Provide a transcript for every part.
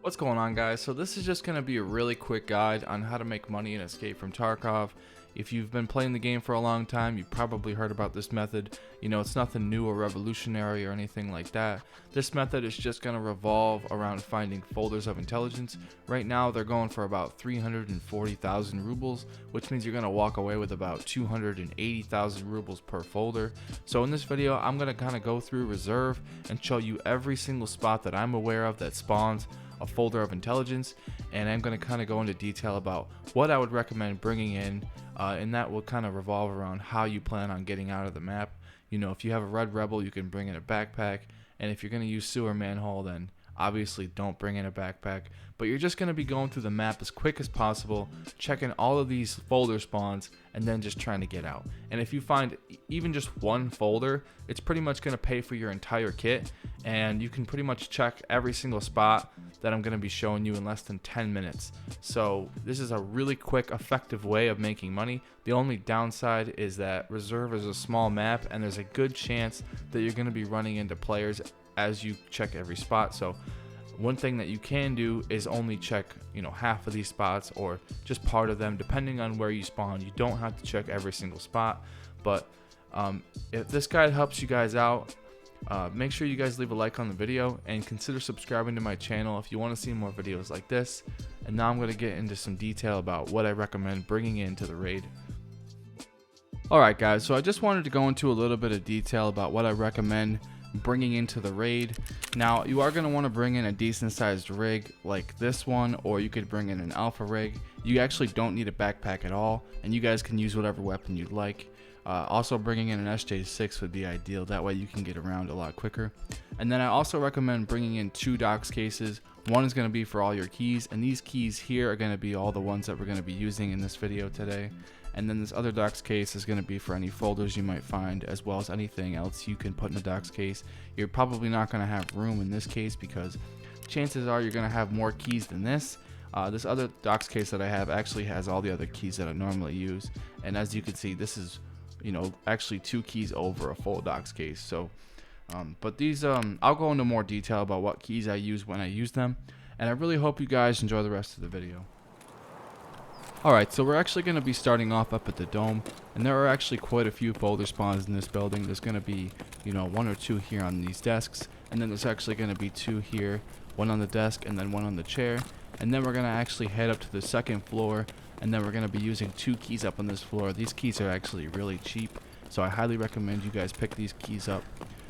What's going on, guys? So this is just going to be a really quick guide on how to make money in Escape from Tarkov. If you've been playing the game for a long time, you've probably heard about this method. You know, it's nothing new or revolutionary or anything like that. This method is just going to revolve around finding folders of intelligence. Right now they're going for about 340,000 rubles, which means you're going to walk away with about 280,000 rubles per folder. So in this video I'm going to kind of go through reserve and show you every single spot that I'm aware of that spawns a folder of intelligence, and I'm going to kind of go into detail about what I would recommend bringing in, and that will kind of revolve around how you plan on getting out of the map. You know, if you have a red rebel, you can bring in a backpack, and if you're going to use sewer manhole, then obviously don't bring in a backpack. But you're just going to be going through the map as quick as possible, checking all of these folder spawns, and then just trying to get out. And if you find even just one folder, it's pretty much going to pay for your entire kit, and you can pretty much check every single spot that I'm going to be showing you in less than 10 minutes. So this is a really quick, effective way of making money. The only downside is that reserve is a small map, and there's a good chance that you're going to be running into players as you check every spot. So one thing that you can do is only check, you know, half of these spots or just part of them, depending on where you spawn. You don't have to check every single spot. But if this guide helps you guys out, make sure you guys leave a like on the video and consider subscribing to my channel if you want to see more videos like this. And now I'm going to get into some detail about what I recommend bringing into the raid. Alright guys, so I just wanted to go into a little bit of detail about what I recommend bringing into the raid. Now you are going to want to bring in a decent sized rig like this one, or you could bring in an alpha rig. You actually don't need a backpack at all, and you guys can use whatever weapon you'd like. Also bringing in an SJ6 would be ideal, that way you can get around a lot quicker. And then I also recommend bringing in 2 docs cases. One is going to be for all your keys, and these keys here are going to be all the ones that we're going to be using in this video today. And then this other docs case is going to be for any folders you might find, as well as anything else you can put in the docs case. You're probably not going to have room in this case because chances are you're going to have more keys than this. This other docs case that I have actually has all the other keys that I normally use, and as you can see, this is, you know, actually 2 keys over a full docs case. So but these I'll go into more detail about what keys I use when I use them, and I really hope you guys enjoy the rest of the video. Alright, so we're actually going to be starting off up at the dome, and there are actually quite a few folder spawns in this building. There's going to be, you know, 1 or 2 here on these desks, and then there's actually going to be 2 here, 1 on the desk and then 1 on the chair. And then we're going to actually head up to the 2nd floor, and then we're going to be using 2 keys up on this floor. These keys are actually really cheap, so I highly recommend you guys pick these keys up.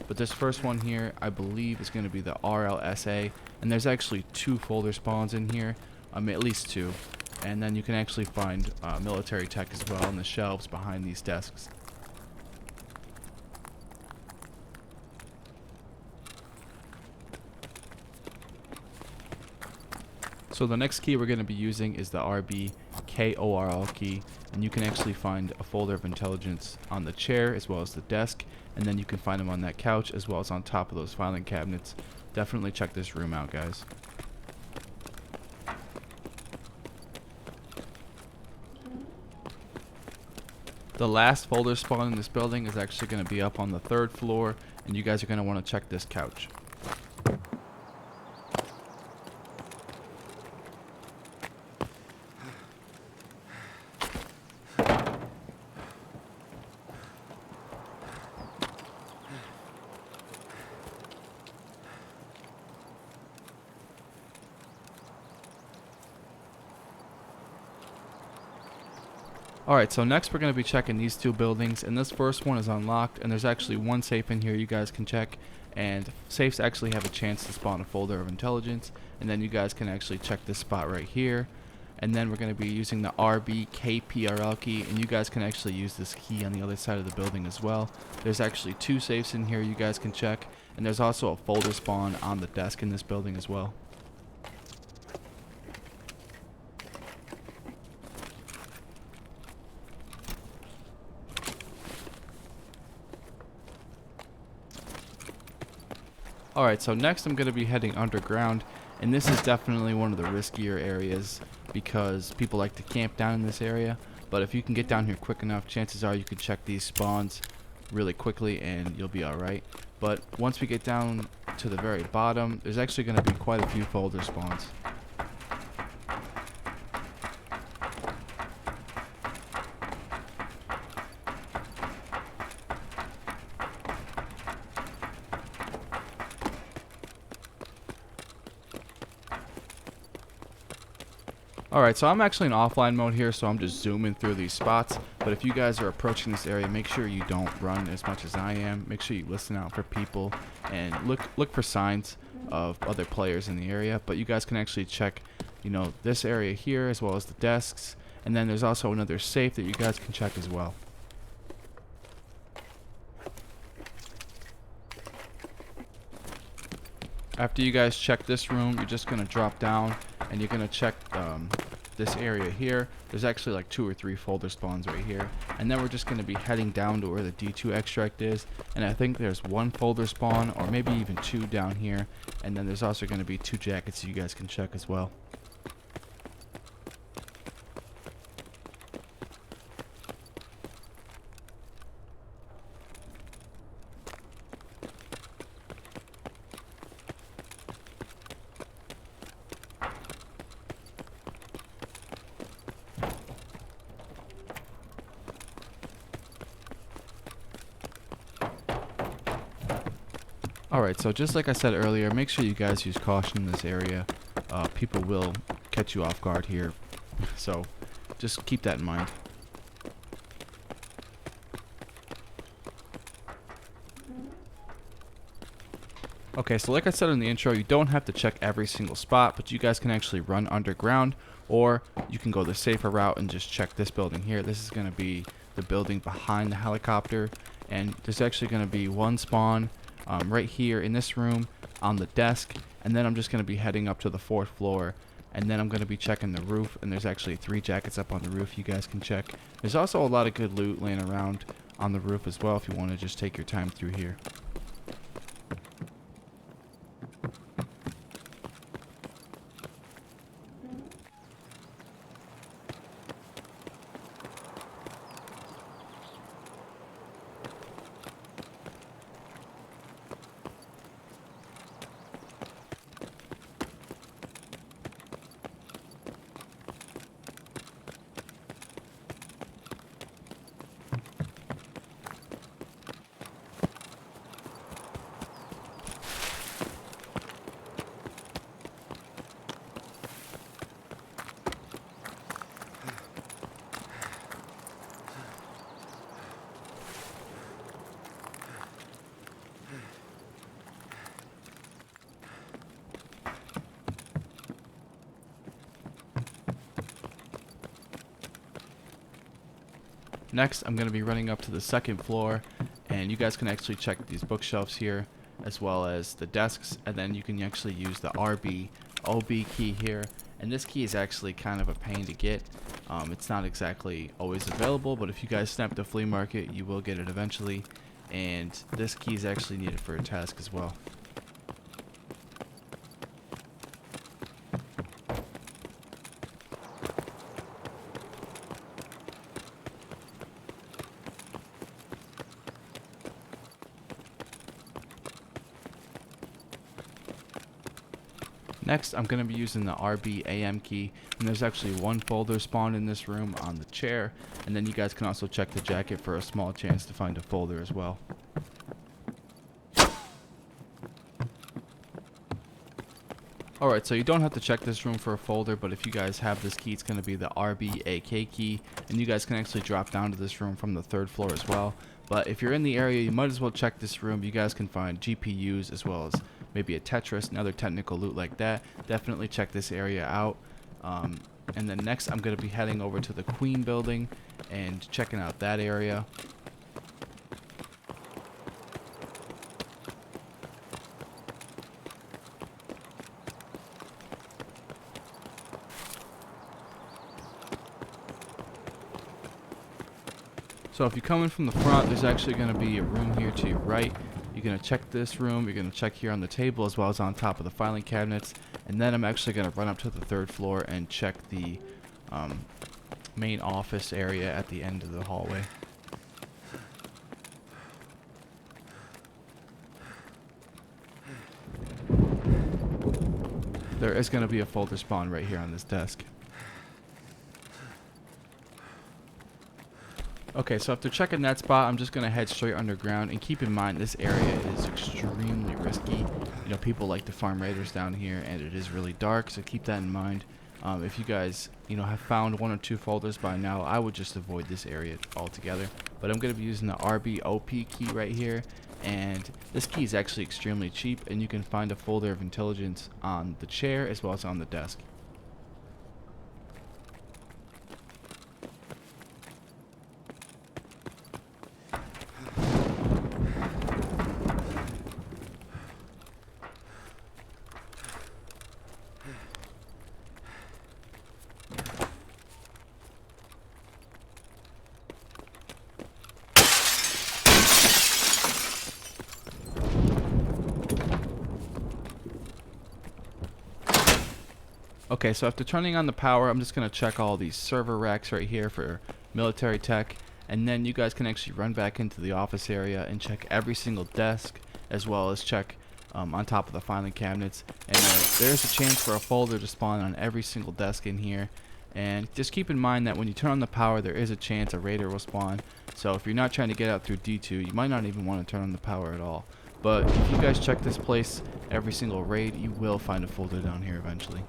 But this first one here, I believe, is going to be the RLSA, and there's actually 2 folder spawns in here, at least 2. And then you can actually find military tech as well on the shelves behind these desks. So the next key we're going to be using is the RBKORL key, and you can actually find a folder of intelligence on the chair as well as the desk, and then you can find them on that couch as well as on top of those filing cabinets. Definitely check this room out, guys. The last folder spawn in this building is actually going to be up on the 3rd floor, and you guys are going to want to check this couch. Alright, so next we're going to be checking these 2 buildings, and this first one is unlocked, and there's actually 1 safe in here you guys can check, and safes actually have a chance to spawn a folder of intelligence, and then you guys can actually check this spot right here. And then we're going to be using the RBKPRL key, and you guys can actually use this key on the other side of the building as well. There's actually 2 safes in here you guys can check, and there's also a folder spawn on the desk in this building as well. Alright, so next I'm going to be heading underground, and this is definitely one of the riskier areas because people like to camp down in this area. But if you can get down here quick enough, chances are you can check these spawns really quickly and you'll be alright. But once we get down to the very bottom, there's actually going to be quite a few folder spawns. Alright, so I'm actually in offline mode here, so I'm just zooming through these spots. But if you guys are approaching this area, make sure you don't run as much as I am. Make sure you listen out for people and look for signs of other players in the area. But you guys can actually check, you know, this area here as well as the desks. And then there's also another safe that you guys can check as well. After you guys check this room, you're just going to drop down and you're going to check this area here. There's actually like 2 or 3 folder spawns right here. And then we're just going to be heading down to where the D2 extract is. And I think there's 1 folder spawn or maybe even 2 down here. And then there's also going to be 2 jackets you guys can check as well. Alright, so just like I said earlier, make sure you guys use caution in this area. People will catch you off guard here, so just keep that in mind. Okay, so like I said in the intro, you don't have to check every single spot, but you guys can actually run underground, or you can go the safer route and just check this building here. This is going to be the building behind the helicopter, and there's actually going to be 1 spawn right here in this room on the desk, and then I'm just going to be heading up to the 4th floor, and then I'm going to be checking the roof, and there's actually 3 jackets up on the roof you guys can check. There's also a lot of good loot laying around on the roof as well if you want to just take your time through here. Next, I'm going to be running up to the 2nd floor, and you guys can actually check these bookshelves here as well as the desks, and then you can actually use the RB OB key here, and this key is actually kind of a pain to get. It's not exactly always available, but if you guys snap the flea market, you will get it eventually, and this key is actually needed for a task as well. Next, I'm going to be using the RB AM key, and there's actually 1 folder spawned in this room on the chair, and then you guys can also check the jacket for a small chance to find a folder as well. Alright, so you don't have to check this room for a folder, but if you guys have this key, it's going to be the RBAK key, and you guys can actually drop down to this room from the 3rd floor as well. But if you're in the area, you might as well check this room. You guys can find GPUs as well as maybe a Tetris and other technical loot like that. Definitely check this area out. And then next, I'm going to be heading over to the Queen building and checking out that area. So if you come in from the front, there's actually going to be a room here to your right. You're going to check this room, you're going to check here on the table as well as on top of the filing cabinets, and then I'm actually going to run up to the 3rd floor and check the main office area at the end of the hallway. There is going to be a folder spawn right here on this desk. Okay, so after checking that spot, I'm just going to head straight underground, and keep in mind this area is extremely risky. You know, people like to farm raiders down here, and it is really dark, so keep that in mind. If you guys, have found 1 or 2 folders by now, I would just avoid this area altogether. But I'm going to be using the RBOP key right here, and this key is actually extremely cheap, and you can find a folder of intelligence on the chair as well as on the desk. Okay, so after turning on the power, I'm just going to check all these server racks right here for military tech, and then you guys can actually run back into the office area and check every single desk, as well as check on top of the filing cabinets. And there's a chance for a folder to spawn on every single desk in here. And just keep in mind that when you turn on the power, there is a chance a raider will spawn. So if you're not trying to get out through D2, you might not even want to turn on the power at all. But if you guys check this place every single raid, you will find a folder down here eventually.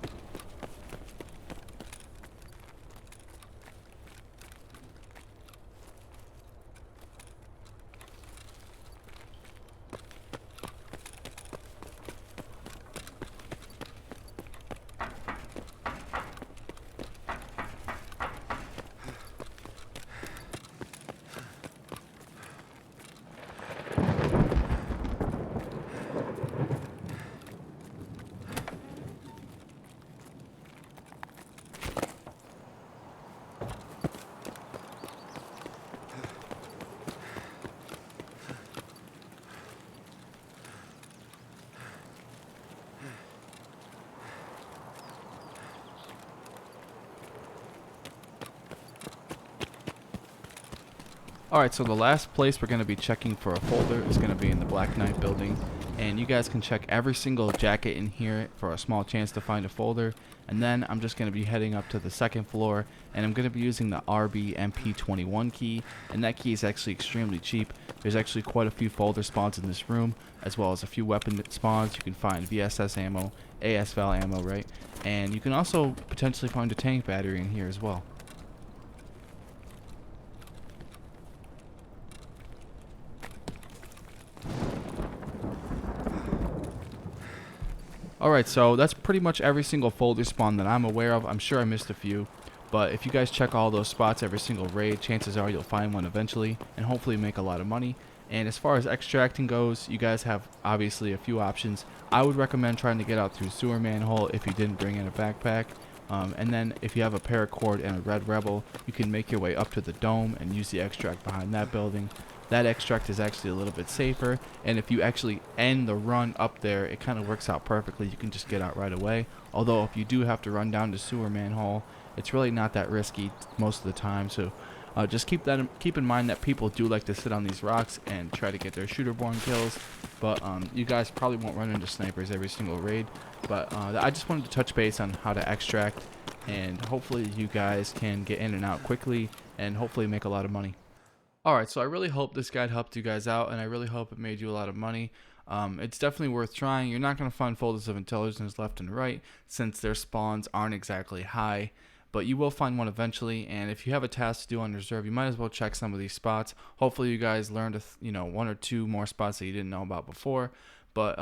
Alright, so the last place we're going to be checking for a folder is going to be in the Black Knight building. And you guys can check every single jacket in here for a small chance to find a folder. And then I'm just going to be heading up to the 2nd floor, and I'm going to be using the RBMP21 key. And that key is actually extremely cheap. There's actually quite a few folder spawns in this room, as well as a few weapon spawns. You can find VSS ammo, ASVAL ammo, right? And you can also potentially find a tank battery in here as well. Alright, so that's pretty much every single folder spawn that I'm aware of. I'm sure I missed a few, but if you guys check all those spots every single raid, chances are you'll find one eventually and hopefully make a lot of money. And as far as extracting goes, you guys have obviously a few options. I would recommend trying to get out through sewer manhole if you didn't bring in a backpack. And then if you have a paracord and a red rebel, you can make your way up to the dome and use the extract behind that building. That extract is actually a little bit safer, and if you actually end the run up there, it kind of works out perfectly. You can just get out right away. Although if you do have to run down to sewer manhole, it's really not that risky most of the time. So just keep in mind that people do like to sit on these rocks and try to get their shooter-borne kills. But you guys probably won't run into snipers every single raid. But I just wanted to touch base on how to extract, and hopefully you guys can get in and out quickly and hopefully make a lot of money. Alright, so I really hope this guide helped you guys out, and I really hope it made you a lot of money. It's definitely worth trying. You're not going to find folders of intelligence left and right, since their spawns aren't exactly high, but you will find one eventually. And if you have a task to do on reserve, you might as well check some of these spots. Hopefully you guys learned 1 or 2 more spots that you didn't know about before. But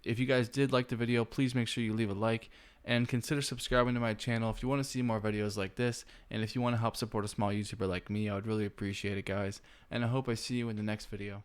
if you guys did like the video, please make sure you leave a like. And consider subscribing to my channel if you want to see more videos like this. And if you want to help support a small YouTuber like me, I would really appreciate it, guys. And I hope I see you in the next video.